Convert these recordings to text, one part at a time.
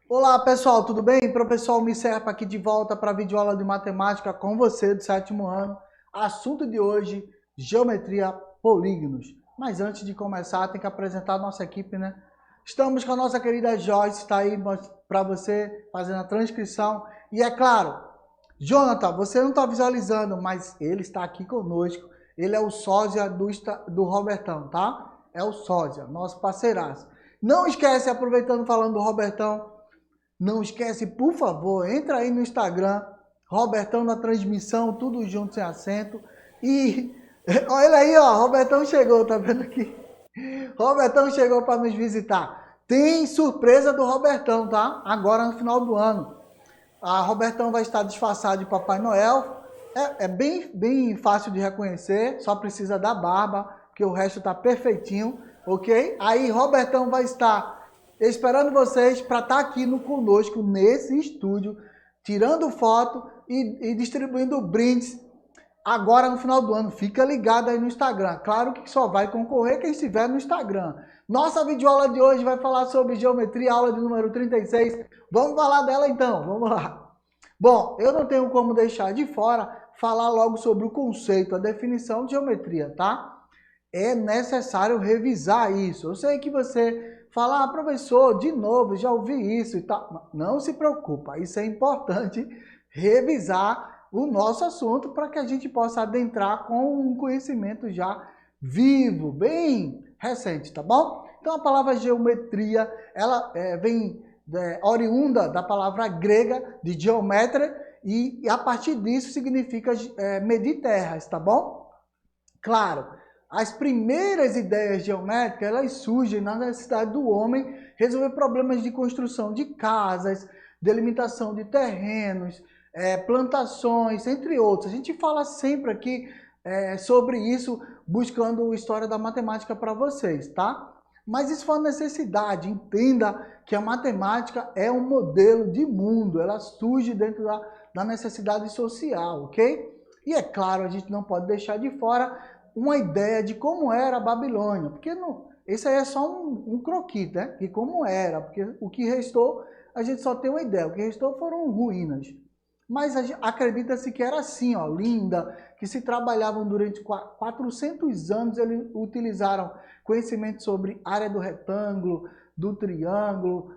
Olá pessoal, tudo bem? Professor Almir Serpa aqui de volta para a videoaula de matemática com você do sétimo ano. Assunto de hoje, geometria polígonos. Mas antes de começar, tem que apresentar a nossa equipe, né? Estamos com a nossa querida Joyce, está aí para você fazendo a transcrição. E é claro, Jonathan, você não está visualizando, mas ele está aqui conosco. Ele é o sósia do Robertão, tá? É o sósia, nosso parceiraço. Não esquece, aproveitando falando do Robertão, não esquece, por favor, entra aí no Instagram, Robertão na transmissão, tudo junto sem acento. E olha ele aí, ó, Robertão chegou, tá vendo aqui? Robertão chegou para nos visitar. Tem surpresa do Robertão, tá? Agora no final do ano. A Robertão vai estar disfarçado de Papai Noel. É bem fácil de reconhecer, só precisa da barba, porque o resto tá perfeitinho, ok? Aí Robertão vai estar esperando vocês para estar aqui conosco nesse estúdio, tirando foto e distribuindo brindes agora no final do ano. Fica ligado aí no Instagram. Claro que só vai concorrer quem estiver no Instagram. Nossa videoaula de hoje vai falar sobre geometria, aula de número 36. Vamos falar dela então, vamos lá. Bom, eu não tenho como deixar de fora falar logo sobre o conceito, a definição de geometria, tá? É necessário revisar isso. Eu sei que você fala, professor, de novo, já ouvi isso e tal. Não se preocupa, isso é importante revisar o nosso assunto para que a gente possa adentrar com um conhecimento já vivo, bem recente, tá bom? Então a palavra geometria, ela vem oriunda da palavra grega de geometria e a partir disso significa medir terras, tá bom? Claro, as primeiras ideias geométricas elas surgem na necessidade do homem resolver problemas de construção de casas, delimitação de terrenos, plantações, entre outros. A gente fala sempre aqui sobre isso, buscando história da matemática para vocês, tá? Mas isso foi uma necessidade. Entenda que a matemática é um modelo de mundo, ela surge dentro da necessidade social, ok? E é claro, a gente não pode deixar de fora uma ideia de como era a Babilônia, porque não, esse aí é só um croquis, né? De como era, porque o que restou, a gente só tem uma ideia, o que restou foram ruínas. Mas acredita-se que era assim, ó, linda, que se trabalhavam durante 400 anos, eles utilizaram conhecimento sobre área do retângulo, do triângulo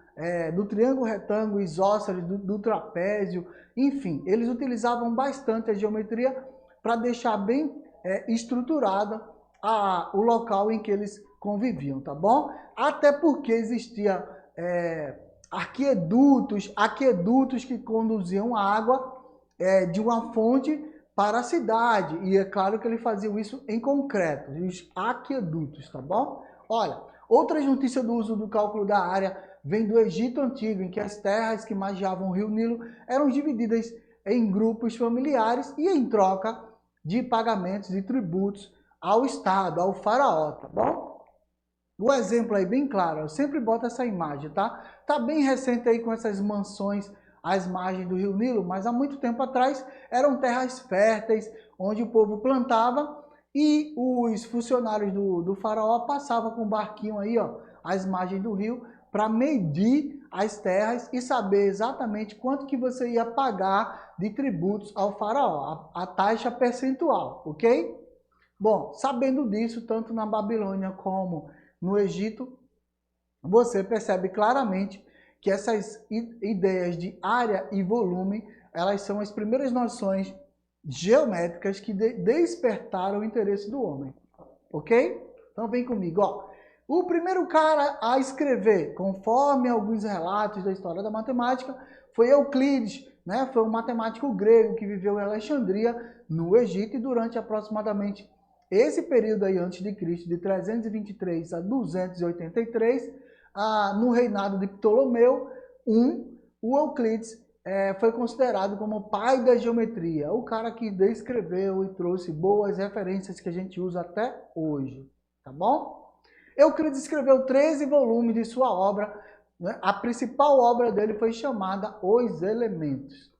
retângulo, isósceles, do trapézio, enfim, eles utilizavam bastante a geometria para deixar bem estruturada o local em que eles conviviam, tá bom? Até porque existia aquedutos que conduziam água de uma fonte para a cidade. E é claro que eles faziam isso em concreto, os aquedutos, tá bom? Olha, outra notícia do uso do cálculo da área vem do Egito Antigo, em que as terras que margeavam o rio Nilo eram divididas em grupos familiares e em troca de pagamentos e tributos ao Estado, ao faraó, tá bom? O exemplo aí bem claro, eu sempre boto essa imagem, tá? Tá bem recente aí com essas mansões às margens do rio Nilo, mas há muito tempo atrás eram terras férteis, onde o povo plantava e os funcionários do faraó passavam com um barquinho aí, ó, às margens do rio, para medir as terras e saber exatamente quanto que você ia pagar de tributos ao faraó, a taxa percentual, ok? Bom, sabendo disso, tanto na Babilônia como no Egito, você percebe claramente que essas ideias de área e volume, elas são as primeiras noções geométricas que despertaram o interesse do homem, ok? Então vem comigo, ó. O primeiro cara a escrever, conforme alguns relatos da história da matemática, foi Euclides, né? Foi um matemático grego que viveu em Alexandria, no Egito, e durante aproximadamente esse período aí antes de Cristo, de 323 a 283, no reinado de Ptolomeu I, o Euclides foi considerado como o pai da geometria, o cara que descreveu e trouxe boas referências que a gente usa até hoje, tá bom? Euclides escreveu 13 volumes de sua obra, né? A principal obra dele foi chamada Os Elementos.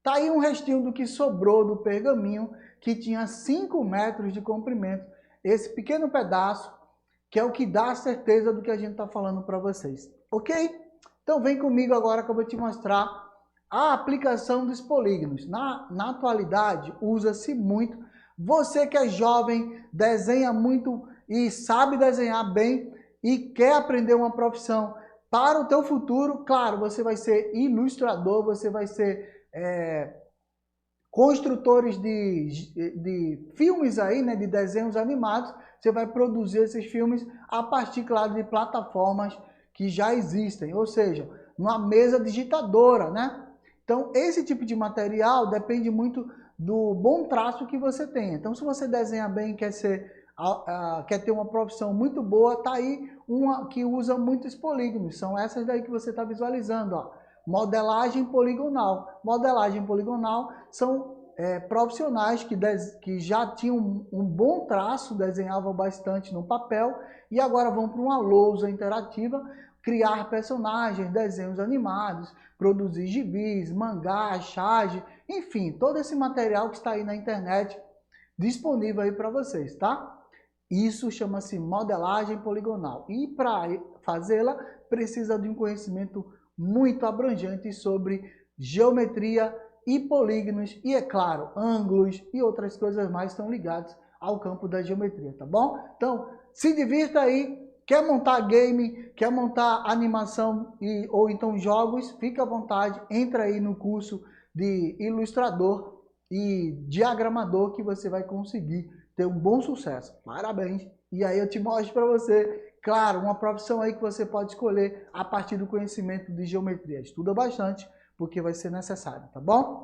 Tá aí um restinho do que sobrou do pergaminho, que tinha 5 metros de comprimento. Esse pequeno pedaço, que é o que dá a certeza do que a gente está falando para vocês. Ok? Então vem comigo agora que eu vou te mostrar a aplicação dos polígonos. Na atualidade, usa-se muito. Você que é jovem, desenha muito e sabe desenhar bem e quer aprender uma profissão para o teu futuro, claro, você vai ser ilustrador, você vai ser construtores de filmes aí, né, de desenhos animados. Você vai produzir esses filmes a partir, claro, de plataformas que já existem, ou seja, numa mesa digitadora, né? Então, esse tipo de material depende muito do bom traço que você tem. Então, se você desenha bem, quer ter uma profissão muito boa, tá aí uma que usa muitos polígonos. São essas daí que você está visualizando, ó. Modelagem poligonal. Modelagem poligonal são profissionais que já tinham um bom traço, desenhavam bastante no papel e agora vão para uma lousa interativa, criar personagens, desenhos animados, produzir gibis, mangá, charge, enfim, todo esse material que está aí na internet disponível aí para vocês, tá? Isso chama-se modelagem poligonal e para fazê-la precisa de um conhecimento muito abrangente sobre geometria e polígonos e, é claro, ângulos e outras coisas mais estão ligadas ao campo da geometria, tá bom? Então, se divirta aí, quer montar game, quer montar animação ou então jogos, fica à vontade, entra aí no curso de ilustrador e diagramador que você vai conseguir ter um bom sucesso. Parabéns! E aí eu te mostro para você, claro, uma profissão aí que você pode escolher a partir do conhecimento de geometria. Estuda bastante, porque vai ser necessário, tá bom?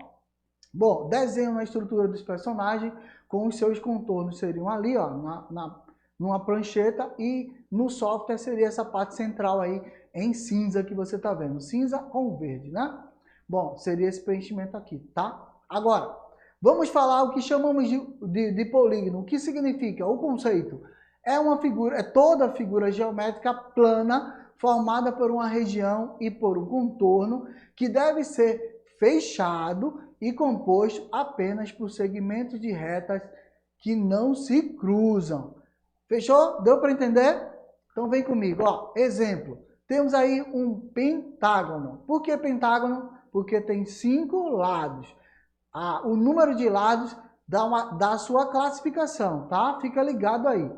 Bom, desenho na estrutura dos personagens, com os seus contornos seriam ali, ó, numa prancheta, e no software seria essa parte central aí em cinza que você tá vendo, cinza com verde, né? Bom, seria esse preenchimento aqui, tá? Agora, vamos falar o que chamamos de polígono. O que significa? O conceito é uma figura, é toda figura geométrica plana formada por uma região e por um contorno que deve ser fechado e composto apenas por segmentos de retas que não se cruzam. Fechou? Deu para entender? Então vem comigo, ó. Exemplo, temos aí um pentágono. Por que pentágono? Porque tem 5 lados. O número de lados dá a sua classificação, tá? Fica ligado aí.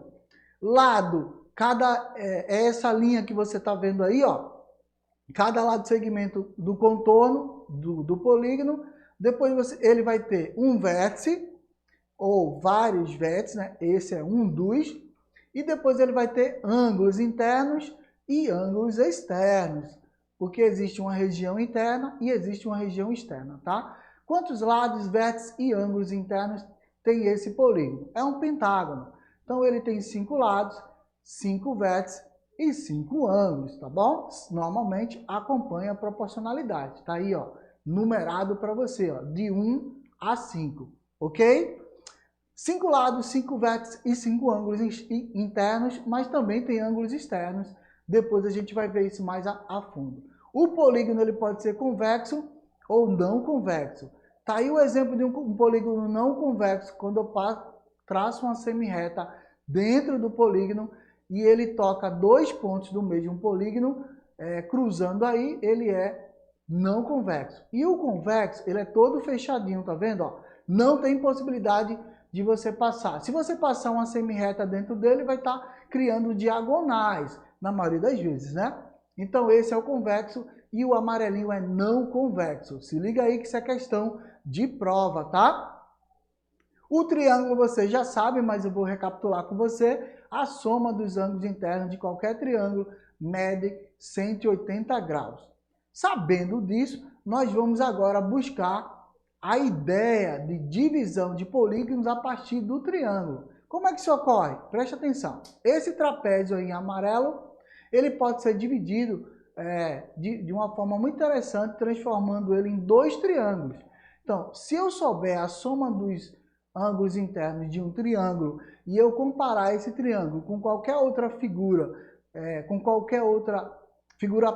Lado, é essa linha que você está vendo aí, ó. Cada lado do segmento do contorno, do polígono. Depois ele vai ter um vértice, ou vários vértices, né? Esse é um dos. E depois ele vai ter ângulos internos e ângulos externos. Porque existe uma região interna e existe uma região externa, tá? Quantos lados, vértices e ângulos internos tem esse polígono? É um pentágono. Então ele tem 5 lados, 5 vértices e 5 ângulos, tá bom? Normalmente acompanha a proporcionalidade. Tá aí, ó, numerado para você, ó, de 1 a 5, ok? 5 lados, 5 vértices e 5 ângulos internos, mas também tem ângulos externos. Depois a gente vai ver isso mais a fundo. O polígono ele pode ser convexo ou não convexo. Tá aí o exemplo de um polígono não convexo, quando eu traço uma semirreta dentro do polígono e ele toca 2 pontos do mesmo polígono, cruzando aí, ele é não convexo. E o convexo, ele é todo fechadinho, tá vendo? Ó? Não tem possibilidade de você passar. Se você passar uma semirreta dentro dele, vai estar criando diagonais, na maioria das vezes, né? Então esse é o convexo e o amarelinho é não convexo. Se liga aí que isso é questão de prova, tá? O triângulo você já sabe, mas eu vou recapitular com você. A soma dos ângulos internos de qualquer triângulo mede 180 graus. Sabendo disso, nós vamos agora buscar a ideia de divisão de polígonos a partir do triângulo. Como é que isso ocorre? Preste atenção. Esse trapézio aí em amarelo, ele pode ser dividido de uma forma muito interessante, transformando ele em 2 triângulos. Então, se eu souber a soma dos ângulos internos de um triângulo e eu comparar esse triângulo com qualquer outra figura,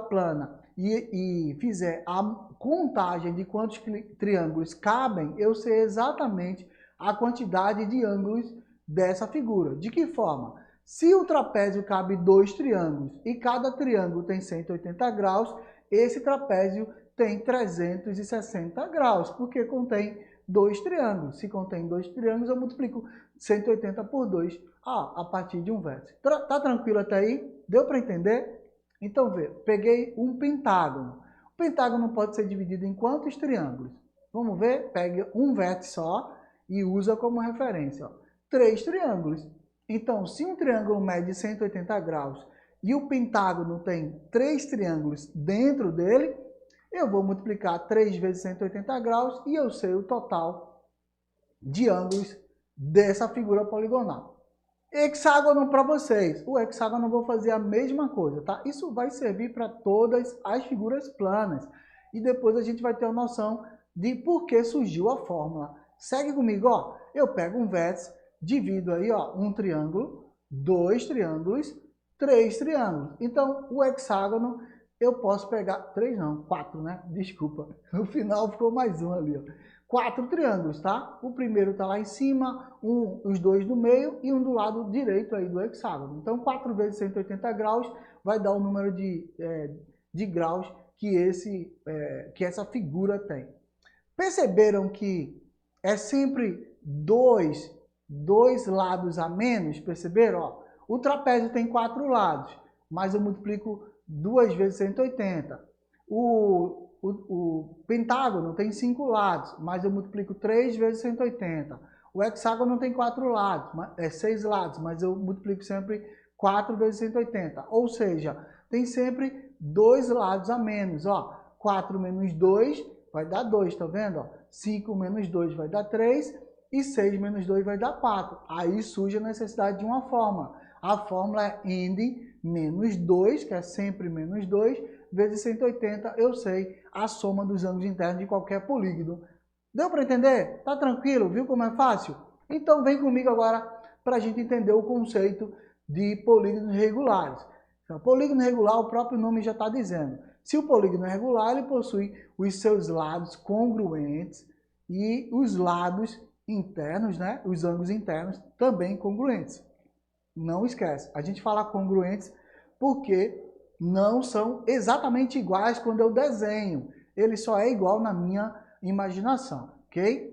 plana e fizer a contagem de quantos triângulos cabem, eu sei exatamente a quantidade de ângulos dessa figura. De que forma? Se o trapézio cabe 2 triângulos e cada triângulo tem 180 graus, esse trapézio tem 360 graus, porque contém 2 triângulos. Se contém 2 triângulos, eu multiplico 180 por 2 a partir de um vértice. Tá tranquilo até aí? Deu para entender? Então, vê, peguei um pentágono. O pentágono pode ser dividido em quantos triângulos? Vamos ver? Pegue um vértice só e usa como referência. 3 triângulos. Então, se um triângulo mede 180 graus e o pentágono tem 3 triângulos dentro dele, eu vou multiplicar 3 vezes 180 graus e eu sei o total de ângulos dessa figura poligonal. Hexágono para vocês. O hexágono eu vou fazer a mesma coisa, tá? Isso vai servir para todas as figuras planas. E depois a gente vai ter a noção de por que surgiu a fórmula. Segue comigo, ó. Eu pego um vértice, divido aí, ó, um triângulo, 2 triângulos, 3 triângulos. Então, o hexágono eu posso pegar... 3 não, 4, né? Desculpa. No final ficou mais um ali, ó. 4 triângulos, tá? O primeiro tá lá em cima, os 2 do meio e um do lado direito aí do hexágono. Então, 4 vezes 180 graus vai dar o número de graus que essa figura tem. Perceberam que é sempre dois lados a menos? Perceberam? Ó, o trapézio tem 4 lados, mas eu multiplico 2 vezes 180. O pentágono tem 5 lados, mas eu multiplico 3 vezes 180. O hexágono tem 4 lados, 6 lados, mas eu multiplico sempre 4 vezes 180. Ou seja, tem sempre 2 lados a menos. Ó, 4 menos 2 vai dar 2, tá vendo? Ó, 5 menos 2 vai dar 3 e 6 menos 2 vai dar 4. Aí surge a necessidade de uma fórmula. A fórmula é n menos 2, que é sempre menos 2, vezes 180, eu sei a soma dos ângulos internos de qualquer polígono. Deu para entender? Tá tranquilo? Viu como é fácil? Então vem comigo agora para a gente entender o conceito de polígonos regulares. Então, polígono regular, o próprio nome já está dizendo. Se o polígono é regular, ele possui os seus lados congruentes e os lados internos, né? Os ângulos internos também congruentes. Não esquece, a gente fala congruentes porque não são exatamente iguais quando eu desenho. Ele só é igual na minha imaginação, ok?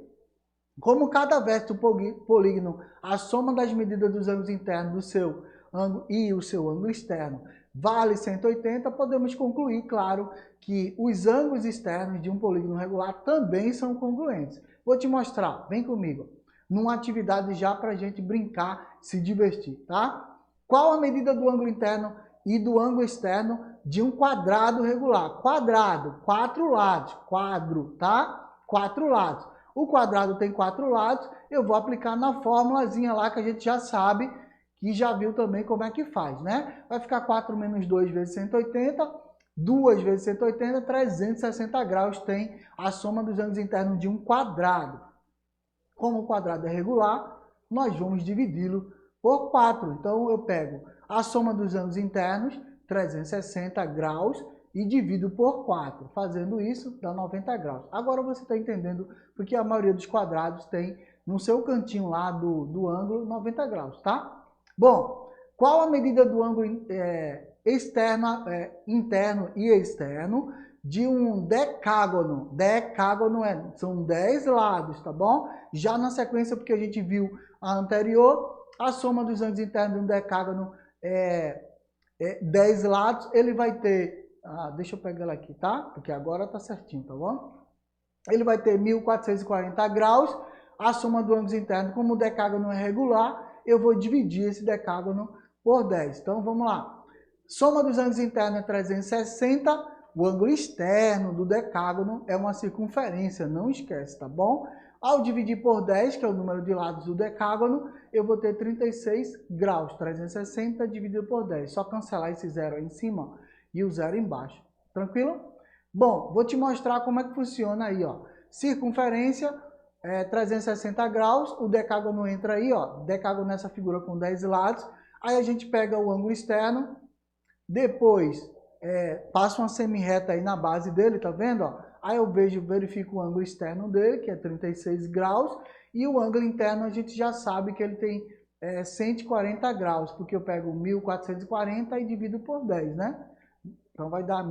Como cada vértice do polígono, a soma das medidas dos ângulos internos do seu ângulo e o seu ângulo externo vale 180, podemos concluir, claro, que os ângulos externos de um polígono regular também são congruentes. Vou te mostrar, vem comigo, numa atividade já para a gente brincar, se divertir, tá? Qual a medida do ângulo interno e do ângulo externo de um quadrado regular? Quadrado, 4 lados, quadro, tá? 4 lados. O quadrado tem 4 lados, eu vou aplicar na formulazinha lá que a gente já sabe, que já viu também como é que faz, né? Vai ficar 4 menos 2 vezes 180, 2 vezes 180, 360 graus tem a soma dos ângulos internos de um quadrado. Como o quadrado é regular, nós vamos dividi-lo por 4. Então, eu pego a soma dos ângulos internos, 360 graus, e divido por 4. Fazendo isso, dá 90 graus. Agora você está entendendo porque a maioria dos quadrados tem no seu cantinho lá do ângulo 90 graus, tá? Bom, qual a medida do ângulo interno e externo de um decágono? Decágono são 10 lados, tá bom? Já na sequência, porque a gente viu a anterior, a soma dos ângulos internos de um decágono é 10 lados, ele vai ter... deixa eu pegar ela aqui, tá? Porque agora tá certinho, tá bom? Ele vai ter 1440 graus, a soma dos ângulos internos, como o decágono é regular, eu vou dividir esse decágono por 10. Então, vamos lá. Soma dos ângulos internos é 360, o ângulo externo do decágono é uma circunferência, não esquece, tá bom? Ao dividir por 10, que é o número de lados do decágono, eu vou ter 36 graus. 360 dividido por 10. Só cancelar esse zero aí em cima e o zero embaixo. Tranquilo? Bom, vou te mostrar como é que funciona aí, ó. Circunferência, 360 graus, o decágono entra aí, ó. Decágono nessa figura com 10 lados. Aí a gente pega o ângulo externo, depois passa uma semi-reta aí na base dele, tá vendo, ó? Aí eu verifico o ângulo externo dele, que é 36 graus, e o ângulo interno a gente já sabe que ele tem 140 graus, porque eu pego 1440 e divido por 10, né? Então vai dar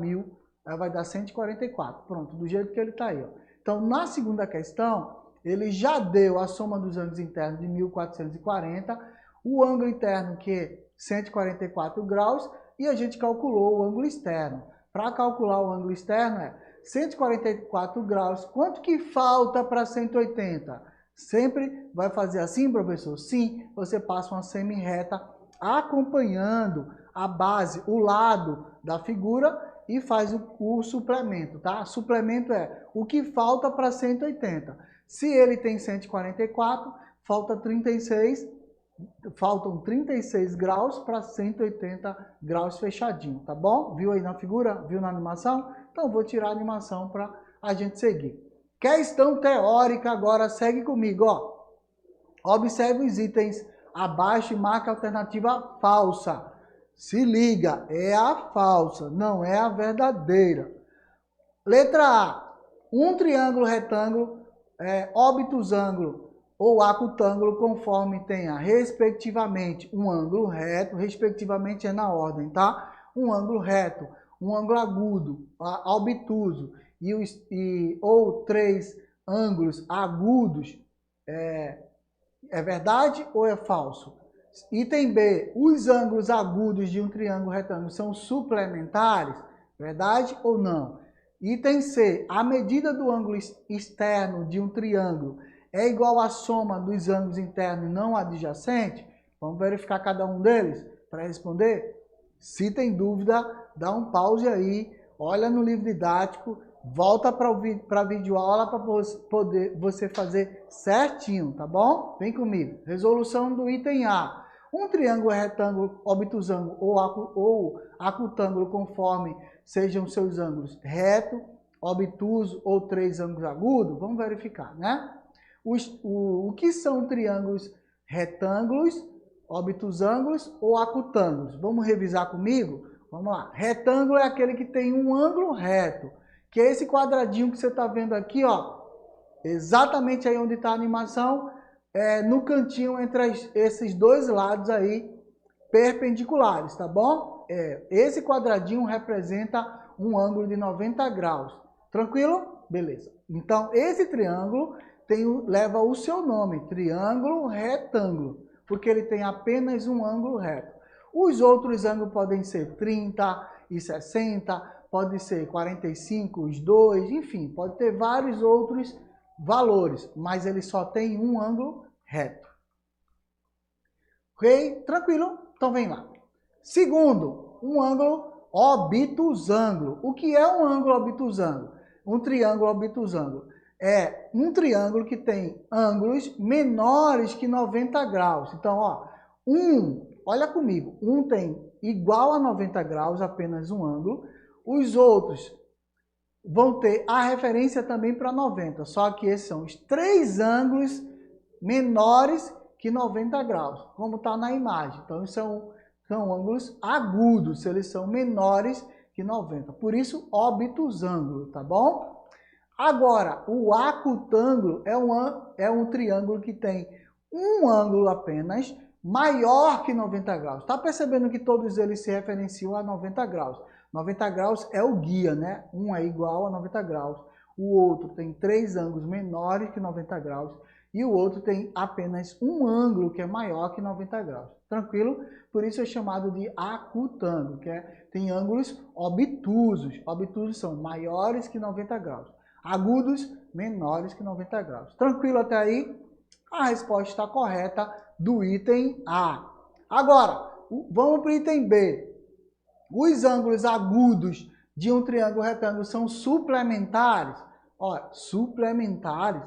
Aí vai dar 144. Pronto, do jeito que ele está aí. Ó. Então, na segunda questão, ele já deu a soma dos ângulos internos de 1440, o ângulo interno que é 144 graus, e a gente calculou o ângulo externo. Para calcular o ângulo externo é 144 graus. Quanto que falta para 180? Sempre vai fazer assim, professor? Sim, você passa uma semi-reta acompanhando a base, o lado da figura e faz o suplemento, tá? Suplemento é o que falta para 180. Se ele tem 144, faltam 36 graus para 180 graus fechadinho, tá bom? Viu aí na figura? Viu na animação? Então vou tirar a animação para a gente seguir. Questão teórica agora, segue comigo, ó. Observe os itens abaixo e marque a alternativa falsa. Se liga, é a falsa, não é a verdadeira. Letra A, um triângulo retângulo, obtusângulo ou acutângulo, conforme tenha, respectivamente, um ângulo reto, respectivamente é na ordem, tá? Um ângulo reto, um ângulo agudo, obtuso, ou 3 ângulos agudos, é verdade ou é falso? Item B, os ângulos agudos de um triângulo retângulo são suplementares, verdade ou não? Item C, a medida do ângulo externo de um triângulo é igual à soma dos ângulos internos não adjacentes? Vamos verificar cada um deles para responder? Se tem dúvida, dá um pause aí, olha no livro didático, volta para a videoaula para poder você fazer certinho, tá bom? Vem comigo. Resolução do item A. Um triângulo retângulo, obtusângulo ou acutângulo, conforme sejam seus ângulos reto, obtuso ou 3 ângulos agudos, vamos verificar, né? O que são triângulos retângulos, obtusângulos ou acutângulos? Vamos revisar comigo? Vamos lá. Retângulo é aquele que tem um ângulo reto, que é esse quadradinho que você está vendo aqui, ó, exatamente aí onde está a animação, no cantinho entre esses dois lados aí perpendiculares, tá bom? Esse quadradinho representa um ângulo de 90 graus. Tranquilo? Beleza. Então, esse triângulo leva o seu nome, triângulo retângulo, porque ele tem apenas um ângulo reto. Os outros ângulos podem ser 30 e 60, pode ser 45, os dois, enfim, pode ter vários outros valores, mas ele só tem um ângulo reto. Ok? Tranquilo? Então vem lá. Segundo, um ângulo obtusângulo. O que é um ângulo obtusângulo? Um triângulo obtusângulo é um triângulo que tem ângulos menores que 90 graus. Então, ó, olha comigo, um tem igual a 90 graus, apenas um ângulo. Os outros vão ter a referência também para 90, só que esses são os 3 ângulos menores que 90 graus, como está na imagem. Então, são ângulos agudos, se eles são menores que 90. Por isso, obtusângulo, tá bom? Agora, o acutângulo é um triângulo que tem um ângulo apenas maior que 90 graus. Está percebendo que todos eles se referenciam a 90 graus. 90 graus é o guia, né? Um é igual a 90 graus. O outro tem 3 ângulos menores que 90 graus. E o outro tem apenas um ângulo que é maior que 90 graus. Tranquilo? Por isso é chamado de acutângulo, que tem ângulos obtusos. Obtusos são maiores que 90 graus. Agudos, menores que 90 graus. Tranquilo até aí? A resposta está correta do item A. Agora, vamos para o item B. Os ângulos agudos de um triângulo retângulo são suplementares? Olha, suplementares?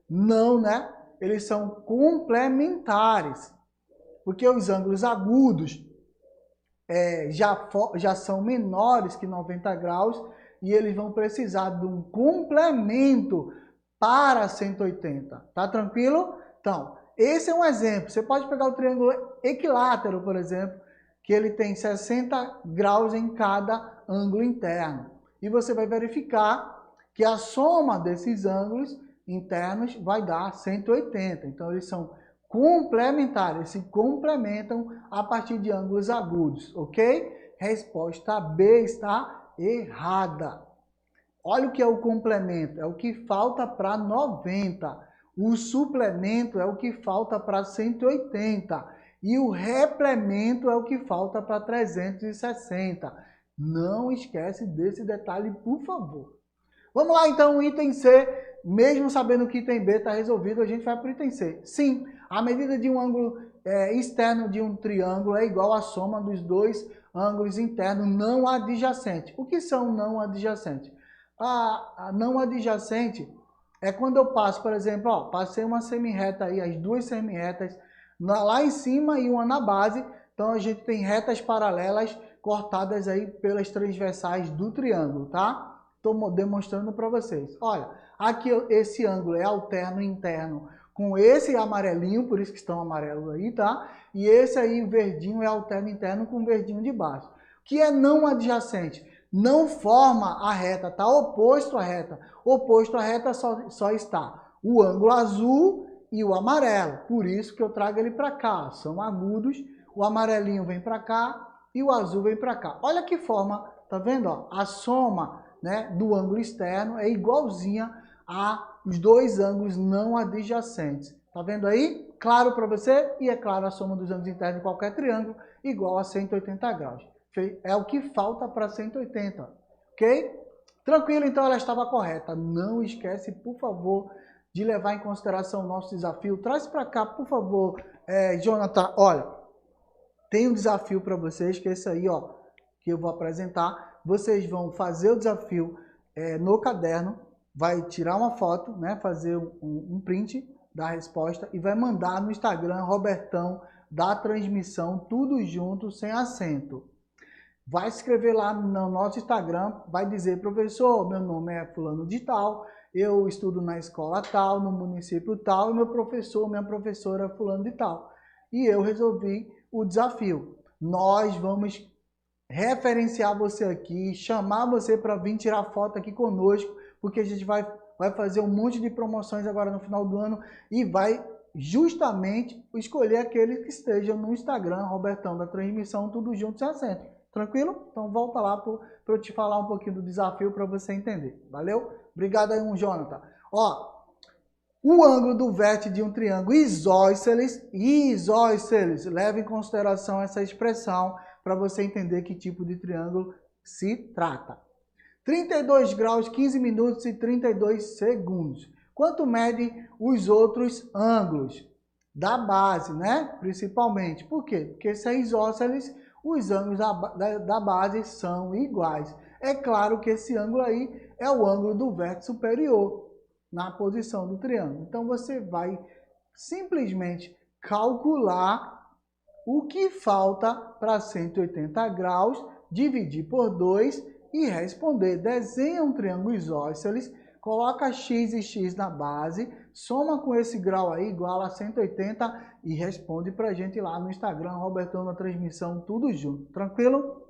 Não, né? Eles são complementares. Porque os ângulos agudos já são menores que 90 graus e eles vão precisar de um complemento para 180. Tá tranquilo? Então, esse é um exemplo. Você pode pegar o triângulo equilátero, por exemplo, que ele tem 60 graus em cada ângulo interno. E você vai verificar que a soma desses ângulos internos vai dar 180. Então, eles são complementares, se complementam a partir de ângulos agudos, ok? Resposta B está errada. Olha o que é o complemento, é o que falta para 90. O suplemento é o que falta para 180. E o replemento é o que falta para 360. Não esquece desse detalhe, por favor. Vamos lá então, o item C, mesmo sabendo que o item B está resolvido, a gente vai para o item C. Sim, a medida de um ângulo externo de um triângulo é igual à soma dos dois ângulos internos não adjacentes. O que são não adjacentes? A não adjacente é quando eu passo, por exemplo, ó, passei uma semirreta aí, as duas semirretas lá em cima e uma na base, então a gente tem retas paralelas cortadas aí pelas transversais do triângulo, tá? Estou demonstrando para vocês. Olha, aqui esse ângulo é alterno interno com esse amarelinho, por isso que estão amarelos aí, tá? E esse aí, o verdinho, é alterno interno com o verdinho de baixo. Que é não adjacente. Não forma a reta, tá oposto à reta. Oposto à reta só está o ângulo azul e o amarelo. Por isso que eu trago ele para cá. São agudos, o amarelinho vem para cá e o azul vem para cá. Olha que forma, tá vendo? Ó? A soma, né, do ângulo externo é igualzinha aos dois ângulos não adjacentes. Tá vendo aí? Claro para você? E é claro, a soma dos ângulos internos de qualquer triângulo igual a 180 graus. É o que falta para 180, ok? Tranquilo, então ela estava correta. Não esquece, por favor, de levar em consideração o nosso desafio. Traz para cá, por favor, Jonathan. Olha, tem um desafio para vocês, que é esse aí, ó, que eu vou apresentar. Vocês vão fazer o desafio no caderno, vai tirar uma foto, né, fazer um print da resposta e vai mandar no Instagram, Robertão da Transmissão, tudo junto, sem acento. Vai escrever lá no nosso Instagram, vai dizer, professor, meu nome é fulano de tal, eu estudo na escola tal, no município tal, e meu professor, minha professora é fulano de tal. E eu resolvi o desafio. Nós vamos referenciar você aqui, chamar você para vir tirar foto aqui conosco, porque a gente vai fazer um monte de promoções agora no final do ano e vai justamente escolher aqueles que estejam no Instagram, Robertão da Transmissão, tudo junto sem acento. Tranquilo? Então volta lá para eu te falar um pouquinho do desafio para você entender. Valeu? Obrigado aí, Jonathan. Ó, o ângulo do vértice de um triângulo isósceles, leve em consideração essa expressão para você entender que tipo de triângulo se trata. 32 graus, 15 minutos e 32 segundos. Quanto mede os outros ângulos? Da base, né? Principalmente. Por quê? Porque se é isósceles, os ângulos da base são iguais. É claro que esse ângulo aí é o ângulo do vértice superior, na posição do triângulo. Então, você vai simplesmente calcular o que falta para 180 graus, dividir por 2 e responder. Desenha um triângulo isósceles, coloca x e x na base, soma com esse grau aí, igual a 180 e responde pra gente lá no Instagram, Robertão da Transmissão, tudo junto. Tranquilo?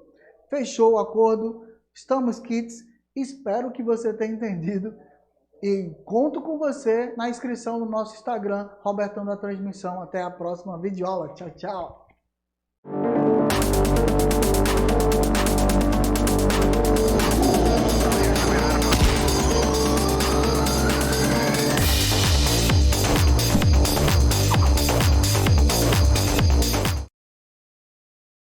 Fechou o acordo? Estamos quites. Espero que você tenha entendido e conto com você na inscrição no nosso Instagram, Robertão da Transmissão. Até a próxima videoaula. Tchau, tchau.